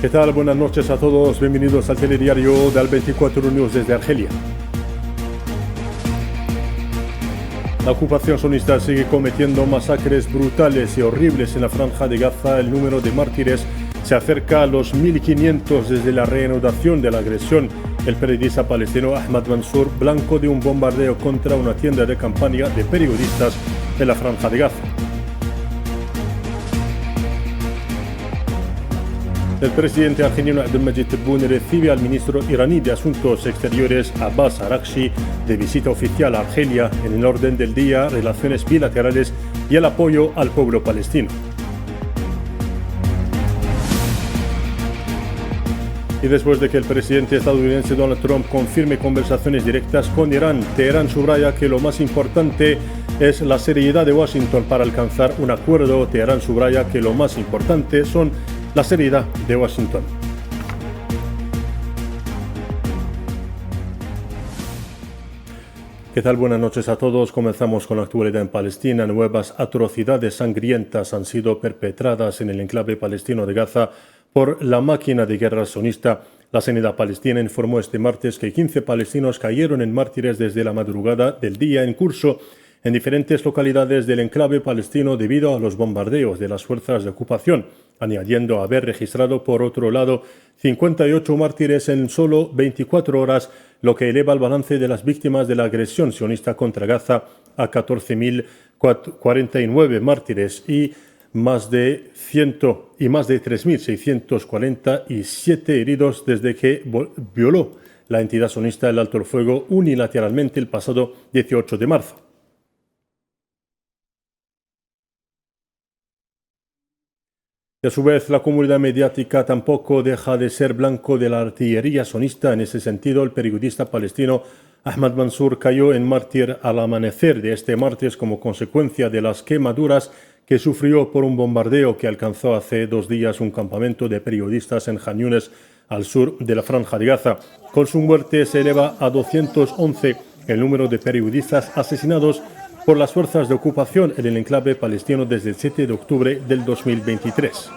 ¿Qué tal? Buenas noches a todos. Bienvenidos al telediario del 24 News desde Argelia. La ocupación sionista sigue cometiendo masacres brutales y horribles en la franja de Gaza. El número de mártires se acerca a los 1.500 desde la reanudación de la agresión. El periodista palestino Ahmad Mansour, blanco de un bombardeo contra una tienda de campaña de periodistas en la franja de Gaza. El presidente argelino Abdelmajid Tebboune recibe al ministro iraní de Asuntos Exteriores Abbas Araghchi de visita oficial a Argelia. En el orden del día, relaciones bilaterales y el apoyo al pueblo palestino. Y después de que el presidente estadounidense Donald Trump confirme conversaciones directas con Irán, Teherán subraya que lo más importante es la seriedad de Washington para alcanzar un acuerdo. Teherán subraya que lo más importante son la seriedad de Washington. ¿Qué tal? Buenas noches a todos. Comenzamos con la actualidad en Palestina. Nuevas atrocidades sangrientas han sido perpetradas en el enclave palestino de Gaza por la máquina de guerra sionista. La Sanidad palestina informó este martes que 15 palestinos cayeron en mártires desde la madrugada del día en curso en diferentes localidades del enclave palestino debido a los bombardeos de las fuerzas de ocupación, añadiendo haber registrado, por otro lado, 58 mártires en solo 24 horas, lo que eleva el balance de las víctimas de la agresión sionista contra Gaza a 14.049 mártires y más de 3.647 heridos desde que violó la entidad sionista el alto el fuego unilateralmente el pasado 18 de marzo. Y a su vez, la comunidad mediática tampoco deja de ser blanco de la artillería sionista. En ese sentido, el periodista palestino Ahmad Mansour cayó en mártir al amanecer de este martes como consecuencia de las quemaduras que sufrió por un bombardeo que alcanzó hace 2 días un campamento de periodistas en Khan Yunis, al sur de la franja de Gaza. Con su muerte se eleva a 211 el número de periodistas asesinados por las fuerzas de ocupación en el enclave palestino desde el 7 de octubre del 2023.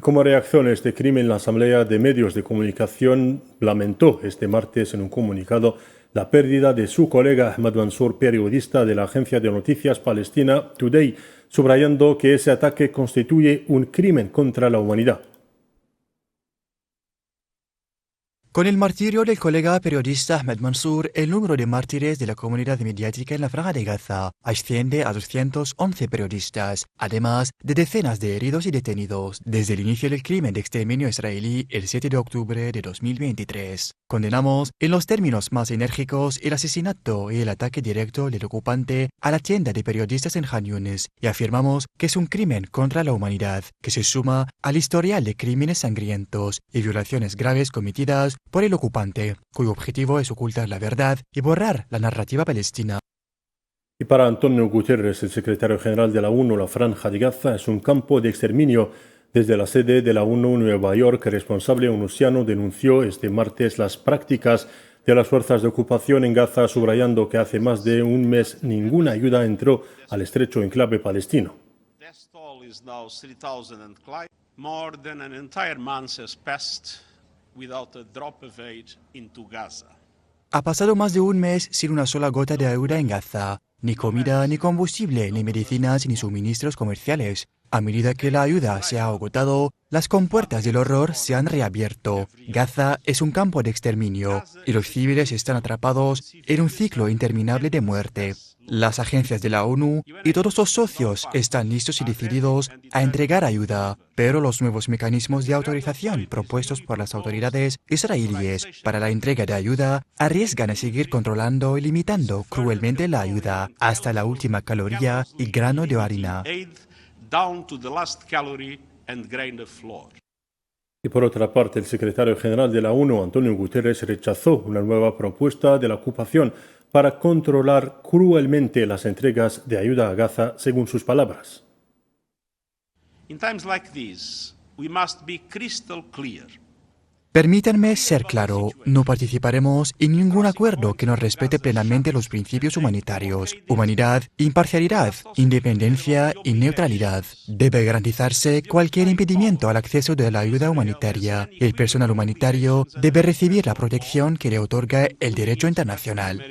Como reacción a este crimen, la Asamblea de Medios de Comunicación lamentó este martes en un comunicado la pérdida de su colega Ahmad Mansour, periodista de la agencia de noticias palestina Today, subrayando que ese ataque constituye un crimen contra la humanidad. Con el martirio del colega periodista Ahmad Mansour, el número de mártires de la comunidad mediática en la franja de Gaza asciende a 211 periodistas, además de decenas de heridos y detenidos desde el inicio del crimen de exterminio israelí el 7 de octubre de 2023. Condenamos en los términos más enérgicos el asesinato y el ataque directo del ocupante a la tienda de periodistas en Khan Yunis y afirmamos que es un crimen contra la humanidad que se suma al historial de crímenes sangrientos y violaciones graves cometidas por el ocupante, cuyo objetivo es ocultar la verdad y borrar la narrativa palestina. Y para Antonio Guterres, el secretario general de la ONU, la franja de Gaza es un campo de exterminio. Desde la sede de la ONU en Nueva York, el responsable onusiano denunció este martes las prácticas de las fuerzas de ocupación en Gaza, subrayando que hace más de un mes ninguna ayuda entró al estrecho enclave palestino. Ha pasado más de un mes sin una sola gota de ayuda en Gaza, ni comida, ni combustible, ni medicinas, ni suministros comerciales. A medida que la ayuda se ha agotado, las compuertas del horror se han reabierto. Gaza es un campo de exterminio y los civiles están atrapados en un ciclo interminable de muerte. Las agencias de la ONU y todos los socios están listos y decididos a entregar ayuda, pero los nuevos mecanismos de autorización propuestos por las autoridades israelíes para la entrega de ayuda arriesgan a seguir controlando y limitando cruelmente la ayuda hasta la última caloría y grano de harina. Y por otra parte, el secretario general de la ONU, Antonio Guterres, rechazó una nueva propuesta de la ocupación para controlar cruelmente las entregas de ayuda a Gaza, según sus palabras. In times like these, we must be crystal clear. Permítanme ser claro, no participaremos en ningún acuerdo que no respete plenamente los principios humanitarios. Humanidad, imparcialidad, independencia y neutralidad. Debe garantizarse cualquier impedimento al acceso de la ayuda humanitaria. El personal humanitario debe recibir la protección que le otorga el derecho internacional.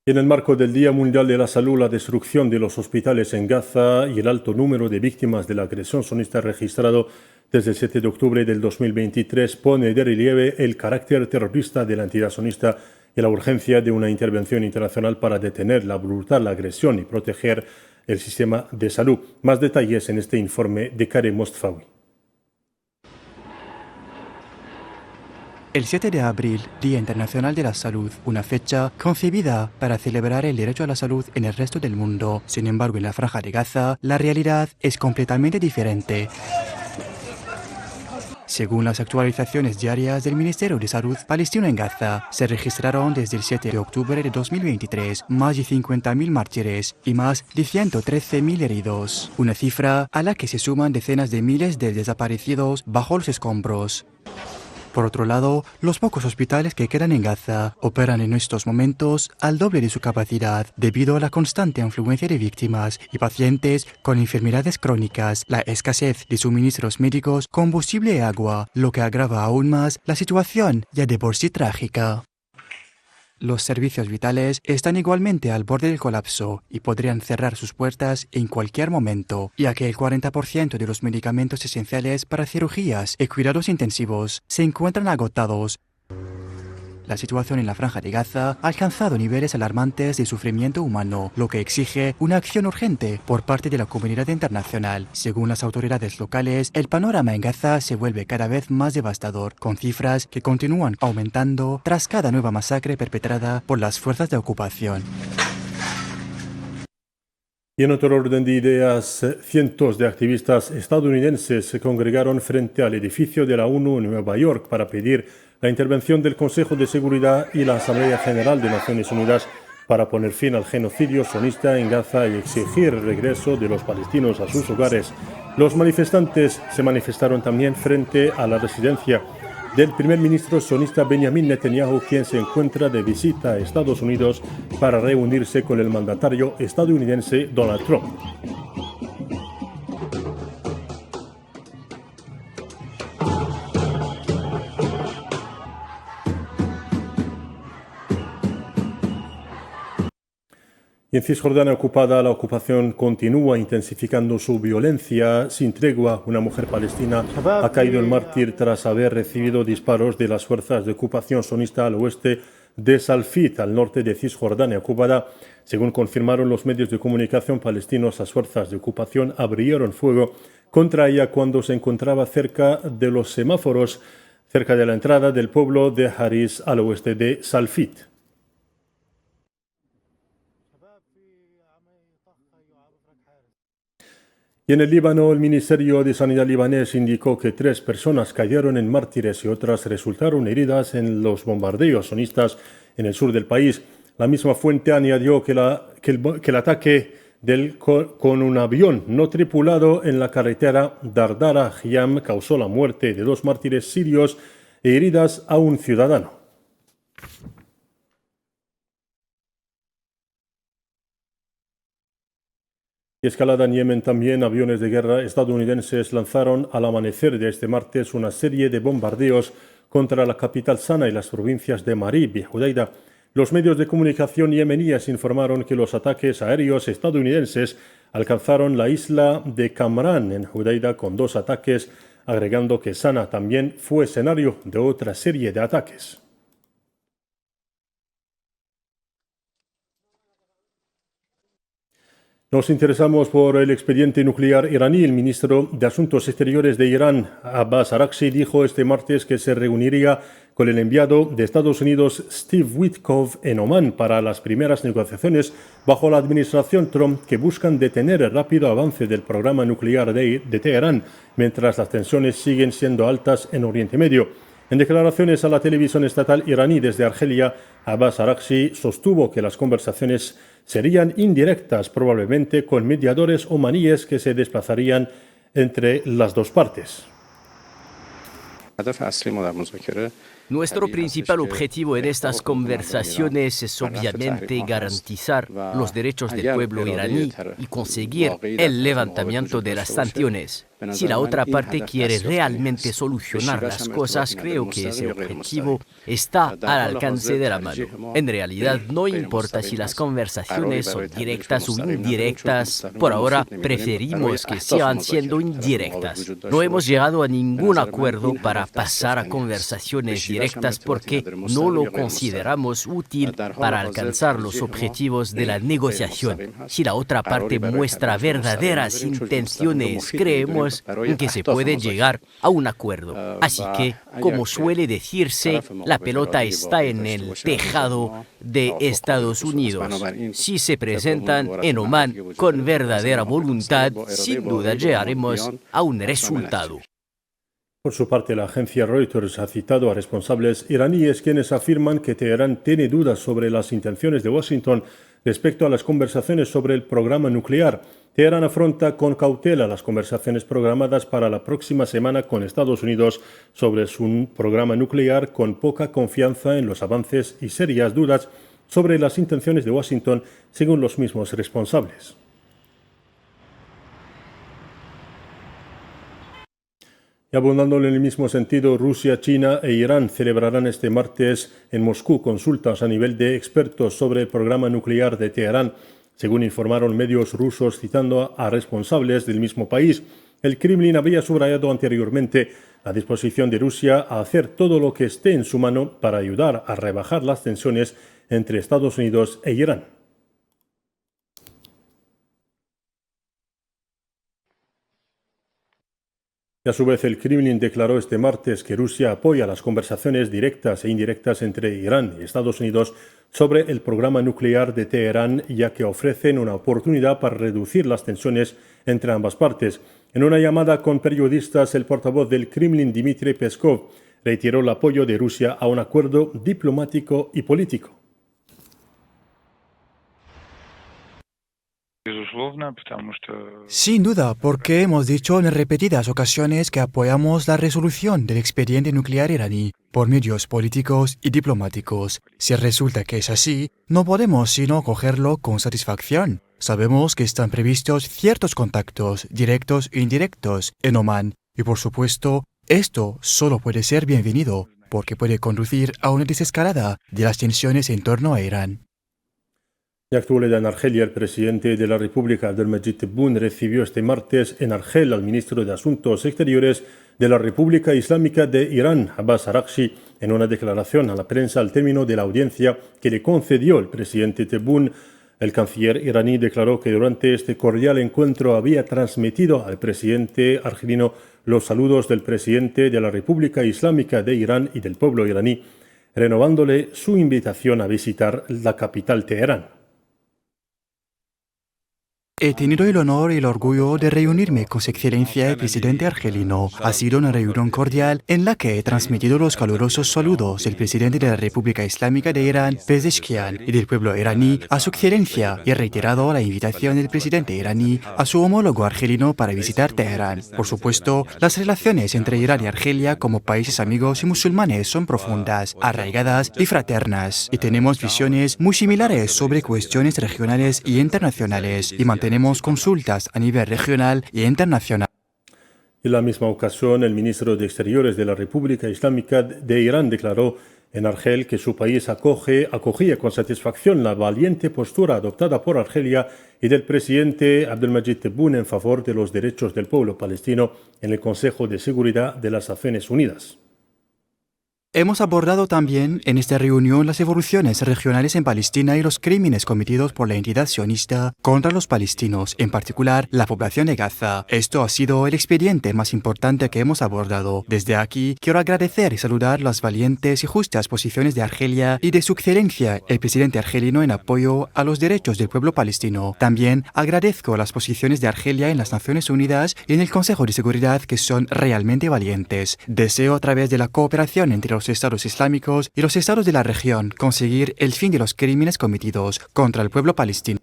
Y en el marco del Día Mundial de la Salud, la destrucción de los hospitales en Gaza y el alto número de víctimas de la agresión sionista registrado desde el 7 de octubre del 2023 pone de relieve el carácter terrorista de la entidad sionista y la urgencia de una intervención internacional para detener la brutal agresión y proteger el sistema de salud. Más detalles en este informe de Karem Mostfawi. El 7 de abril, Día Internacional de la Salud, una fecha concebida para celebrar el derecho a la salud en el resto del mundo. Sin embargo, en la Franja de Gaza, la realidad es completamente diferente. Según las actualizaciones diarias del Ministerio de Salud palestino en Gaza, se registraron desde el 7 de octubre de 2023 más de 50.000 mártires y más de 113.000 heridos, una cifra a la que se suman decenas de miles de desaparecidos bajo los escombros. Por otro lado, los pocos hospitales que quedan en Gaza operan en estos momentos al doble de su capacidad debido a la constante afluencia de víctimas y pacientes con enfermedades crónicas, la escasez de suministros médicos, combustible y agua, lo que agrava aún más la situación ya de por sí trágica. Los servicios vitales están igualmente al borde del colapso y podrían cerrar sus puertas en cualquier momento, ya que el 40% de los medicamentos esenciales para cirugías y cuidados intensivos se encuentran agotados. La situación en la Franja de Gaza ha alcanzado niveles alarmantes de sufrimiento humano, lo que exige una acción urgente por parte de la comunidad internacional. Según las autoridades locales, el panorama en Gaza se vuelve cada vez más devastador, con cifras que continúan aumentando tras cada nueva masacre perpetrada por las fuerzas de ocupación. Y en otro orden de ideas, cientos de activistas estadounidenses se congregaron frente al edificio de la ONU en Nueva York para pedir la intervención del Consejo de Seguridad y la Asamblea General de Naciones Unidas para poner fin al genocidio sionista en Gaza y exigir el regreso de los palestinos a sus hogares. Los manifestantes se manifestaron también frente a la residencia del primer ministro sionista Benjamin Netanyahu, quien se encuentra de visita a Estados Unidos para reunirse con el mandatario estadounidense Donald Trump. Y en Cisjordania ocupada, la ocupación continúa intensificando su violencia sin tregua. Una mujer palestina ha caído en mártir tras haber recibido disparos de las fuerzas de ocupación sionista al oeste de Salfit, al norte de Cisjordania ocupada. Según confirmaron los medios de comunicación palestinos, las fuerzas de ocupación abrieron fuego contra ella cuando se encontraba cerca de los semáforos, cerca de la entrada del pueblo de Haris, al oeste de Salfit. Y en el Líbano, el Ministerio de Sanidad libanés indicó que 3 personas cayeron en mártires y otras resultaron heridas en los bombardeos sionistas en el sur del país. La misma fuente añadió que el ataque con un avión no tripulado en la carretera Dardara-Hiam causó la muerte de 2 mártires sirios e heridas a un ciudadano. Y escalada en Yemen también, aviones de guerra estadounidenses lanzaron al amanecer de este martes una serie de bombardeos contra la capital Sana y las provincias de Marib y Judeida. Los medios de comunicación yemeníes informaron que los ataques aéreos estadounidenses alcanzaron la isla de Kamran en Judeida con 2 ataques, agregando que Sana también fue escenario de otra serie de ataques. Nos interesamos por el expediente nuclear iraní. El ministro de Asuntos Exteriores de Irán, Abbas Araghchi, dijo este martes que se reuniría con el enviado de Estados Unidos, Steve Witkoff, en Omán para las primeras negociaciones bajo la administración Trump que buscan detener el rápido avance del programa nuclear de Teherán, mientras las tensiones siguen siendo altas en Oriente Medio. En declaraciones a la televisión estatal iraní desde Argelia, Abbas Araghchi sostuvo que las conversaciones serían indirectas, probablemente con mediadores omaníes que se desplazarían entre las dos partes. Nuestro principal objetivo en estas conversaciones es obviamente garantizar los derechos del pueblo iraní y conseguir el levantamiento de las sanciones. Si la otra parte quiere realmente solucionar las cosas, creo que ese objetivo está al alcance de la mano. En realidad, no importa si las conversaciones son directas o indirectas. Por ahora, preferimos que sigan siendo indirectas. No hemos llegado a ningún acuerdo para pasar a conversaciones directas porque no lo consideramos útil para alcanzar los objetivos de la negociación. Si la otra parte muestra verdaderas intenciones, creemos que se puede llegar a un acuerdo. Así que, como suele decirse, la pelota está en el tejado de Estados Unidos. Si se presentan en Omán con verdadera voluntad, sin duda llegaremos a un resultado. Por su parte, la agencia Reuters ha citado a responsables iraníes quienes afirman que Teherán tiene dudas sobre las intenciones de Washington respecto a las conversaciones sobre el programa nuclear. Teherán afronta con cautela las conversaciones programadas para la próxima semana con Estados Unidos sobre su programa nuclear, con poca confianza en los avances y serias dudas sobre las intenciones de Washington, según los mismos responsables. Y abundando en el mismo sentido, Rusia, China e Irán celebrarán este martes en Moscú consultas a nivel de expertos sobre el programa nuclear de Teherán. Según informaron medios rusos citando a responsables del mismo país, el Kremlin había subrayado anteriormente la disposición de Rusia a hacer todo lo que esté en su mano para ayudar a rebajar las tensiones entre Estados Unidos e Irán. Y a su vez, el Kremlin declaró este martes que Rusia apoya las conversaciones directas e indirectas entre Irán y Estados Unidos sobre el programa nuclear de Teherán, ya que ofrecen una oportunidad para reducir las tensiones entre ambas partes. En una llamada con periodistas, el portavoz del Kremlin, Dmitry Peskov, reiteró el apoyo de Rusia a un acuerdo diplomático y político. Sin duda, porque hemos dicho en repetidas ocasiones que apoyamos la resolución del expediente nuclear iraní por medios políticos y diplomáticos. Si resulta que es así, no podemos sino cogerlo con satisfacción. Sabemos que están previstos ciertos contactos, directos e indirectos, en Omán, y por supuesto, esto solo puede ser bienvenido, porque puede conducir a una desescalada de las tensiones en torno a Irán. En actualidad en Argelia, el presidente de la República, Abdelmadjid Tebboune, recibió este martes en Argel al ministro de Asuntos Exteriores de la República Islámica de Irán, Abbas Araghchi, en una declaración a la prensa al término de la audiencia que le concedió el presidente Tebboune. El canciller iraní declaró que durante este cordial encuentro había transmitido al presidente argelino los saludos del presidente de la República Islámica de Irán y del pueblo iraní, renovándole su invitación a visitar la capital Teherán. He tenido el honor y el orgullo de reunirme con Su Excelencia el presidente argelino. Ha sido una reunión cordial en la que he transmitido los calurosos saludos del presidente de la República Islámica de Irán, Pezeshkian, y del pueblo iraní a Su Excelencia, y he reiterado la invitación del presidente iraní a su homólogo argelino para visitar Teherán. Por supuesto, las relaciones entre Irán y Argelia como países amigos y musulmanes son profundas, arraigadas y fraternas, y tenemos visiones muy similares sobre cuestiones regionales y internacionales, y mantenemos consultas a nivel regional y internacional. En la misma ocasión, el ministro de Exteriores de la República Islámica de Irán declaró en Argel que su país acogía con satisfacción la valiente postura adoptada por Argelia y del presidente Abdelmadjid Tebboune en favor de los derechos del pueblo palestino en el Consejo de Seguridad de las Naciones Unidas. Hemos abordado también en esta reunión las evoluciones regionales en Palestina y los crímenes cometidos por la entidad sionista contra los palestinos, en particular la población de Gaza. Esto ha sido el expediente más importante que hemos abordado. Desde aquí quiero agradecer y saludar las valientes y justas posiciones de Argelia y de Su Excelencia, el presidente argelino, en apoyo a los derechos del pueblo palestino. También agradezco las posiciones de Argelia en las Naciones Unidas y en el Consejo de Seguridad, que son realmente valientes. Deseo, a través de la cooperación entre los estados islámicos y los estados de la región, conseguir el fin de los crímenes cometidos contra el pueblo palestino.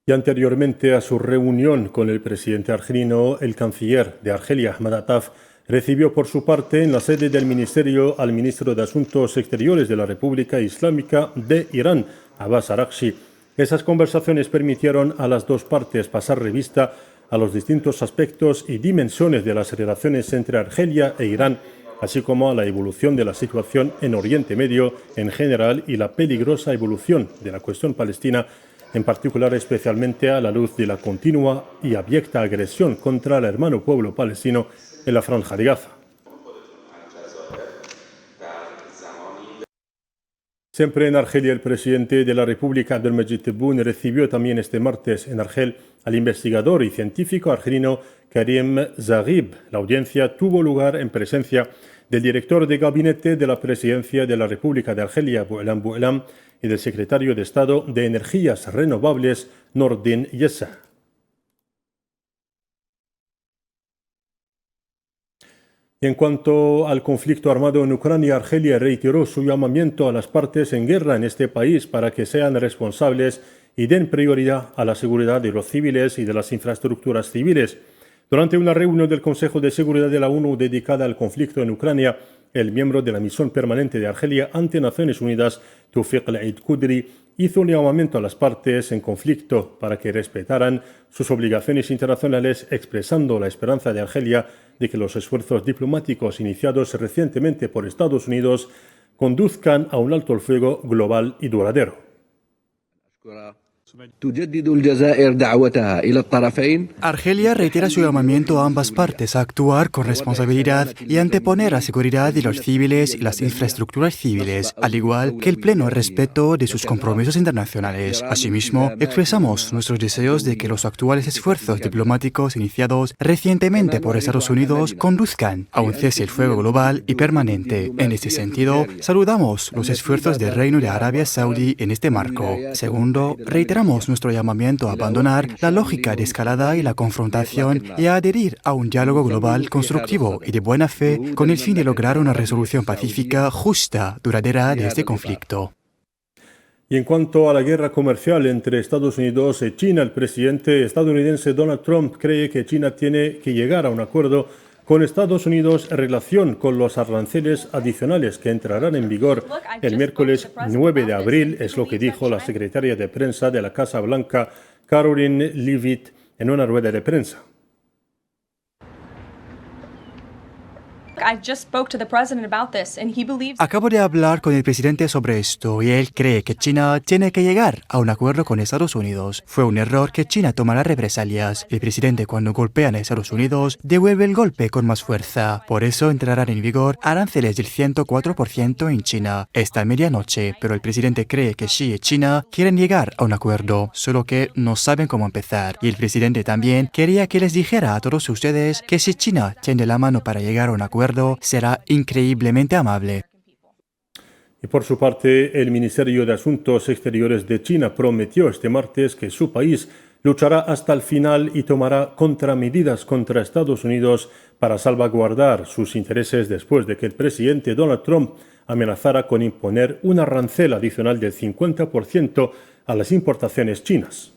Y anteriormente a su reunión con el presidente argelino, el canciller de Argelia, Ahmad Attaf, recibió por su parte en la sede del ministerio al ministro de Asuntos Exteriores de la República Islámica de Irán, Abbas Araghchi. Esas conversaciones permitieron a las dos partes pasar revista a los distintos aspectos y dimensiones de las relaciones entre Argelia e Irán, así como a la evolución de la situación en Oriente Medio en general y la peligrosa evolución de la cuestión palestina, en particular especialmente a la luz de la continua y abyecta agresión contra el hermano pueblo palestino en la Franja de Gaza. Siempre en Argelia, el presidente de la República, Abdelmejid Tebboune, recibió también este martes en Argel al investigador y científico argelino Karim Zaghib. La audiencia tuvo lugar en presencia del director de gabinete de la presidencia de la República de Argelia, Bouelam Bouelam, y del secretario de Estado de Energías Renovables, Nordin Yessa. Y en cuanto al conflicto armado en Ucrania, Argelia reiteró su llamamiento a las partes en guerra en este país para que sean responsables y den prioridad a la seguridad de los civiles y de las infraestructuras civiles. Durante una reunión del Consejo de Seguridad de la ONU dedicada al conflicto en Ucrania, el miembro de la misión permanente de Argelia ante Naciones Unidas, Tawfiq El-Eid Qudri, hizo un llamamiento a las partes en conflicto para que respetaran sus obligaciones internacionales, expresando la esperanza de Argelia de que los esfuerzos diplomáticos iniciados recientemente por Estados Unidos conduzcan a un alto el fuego global y duradero. Argelia reitera su llamamiento a ambas partes a actuar con responsabilidad y anteponer la seguridad de los civiles y las infraestructuras civiles, al igual que el pleno respeto de sus compromisos internacionales. Asimismo, expresamos nuestros deseos de que los actuales esfuerzos diplomáticos iniciados recientemente por Estados Unidos conduzcan a un cese el fuego global y permanente. En este sentido, saludamos los esfuerzos del Reino de Arabia Saudí en este marco. Segundo, reiteramos nuestro llamamiento a abandonar la lógica de escalada y la confrontación y a adherir a un diálogo global constructivo y de buena fe con el fin de lograr una resolución pacífica, justa, duradera de este conflicto. Y en cuanto a la guerra comercial entre Estados Unidos y China, el presidente estadounidense Donald Trump cree que China tiene que llegar a un acuerdo con Estados Unidos en relación con los aranceles adicionales que entrarán en vigor el miércoles 9 de abril, es lo que dijo la secretaria de prensa de la Casa Blanca, Caroline Leavitt, en una rueda de prensa. Acabo de hablar con el presidente sobre esto y él cree que China tiene que llegar a un acuerdo con Estados Unidos. Fue un error que China tomara represalias. El presidente, cuando golpean a Estados Unidos, devuelve el golpe con más fuerza. Por eso entrarán en vigor aranceles del 104% en China esta medianoche. Pero el presidente cree que Xi y China quieren llegar a un acuerdo, solo que no saben cómo empezar. Y el presidente también quería que les dijera a todos ustedes que si China tiende la mano para llegar a un acuerdo, será increíblemente amable. Y por su parte, el Ministerio de Asuntos Exteriores de China prometió este martes que su país luchará hasta el final y tomará contramedidas contra Estados Unidos para salvaguardar sus intereses después de que el presidente Donald Trump amenazara con imponer un arancel adicional del 50% a las importaciones chinas.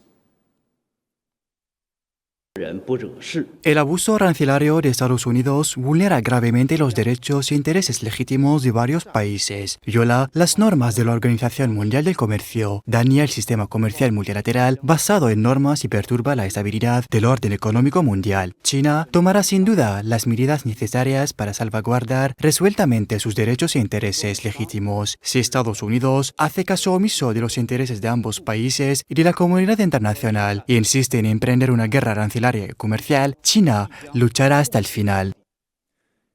El abuso arancelario de Estados Unidos vulnera gravemente los derechos e intereses legítimos de varios países, viola las normas de la Organización Mundial del Comercio, daña el sistema comercial multilateral basado en normas y perturba la estabilidad del orden económico mundial. China tomará sin duda las medidas necesarias para salvaguardar resueltamente sus derechos e intereses legítimos. Si Estados Unidos hace caso omiso de los intereses de ambos países y de la comunidad internacional e insiste en emprender una guerra arancelaria comercial, China luchará hasta el final.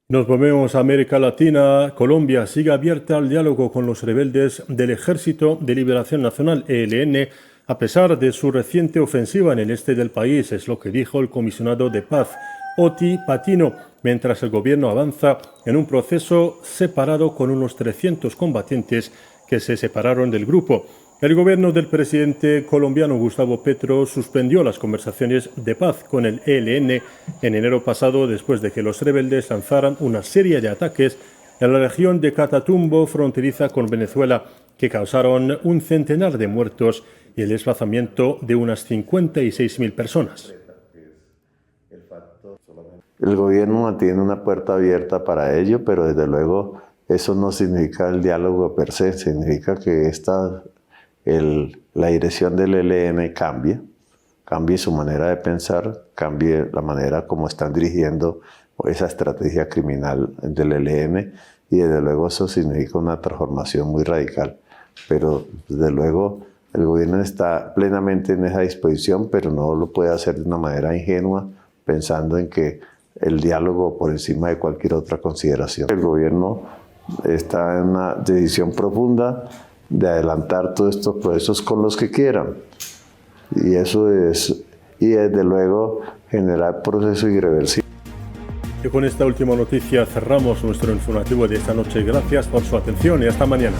Nos volvemos a América Latina. Colombia sigue abierta al diálogo con los rebeldes del Ejército de Liberación Nacional, ELN, a pesar de su reciente ofensiva en el este del país, es lo que dijo el comisionado de paz, Oti Patino, mientras el gobierno avanza en un proceso separado con unos 300 combatientes que se separaron del grupo. El gobierno del presidente colombiano Gustavo Petro suspendió las conversaciones de paz con el ELN en enero pasado después de que los rebeldes lanzaran una serie de ataques en la región de Catatumbo, fronteriza con Venezuela, que causaron un centenar de muertos y el desplazamiento de unas 56.000 personas. El gobierno mantiene una puerta abierta para ello, pero desde luego eso no significa el diálogo per se, significa que la dirección del ELN cambie su manera de pensar, cambie la manera como están dirigiendo esa estrategia criminal del ELN, y desde luego eso significa una transformación muy radical. Pero desde luego el gobierno está plenamente en esa disposición, pero no lo puede hacer de una manera ingenua, pensando en que el diálogo por encima de cualquier otra consideración. El gobierno está en una decisión profunda de adelantar todos estos procesos con los que quieran. Y eso es, y desde luego, generar procesos irreversibles. Y con esta última noticia cerramos nuestro informativo de esta noche. Gracias por su atención y hasta mañana.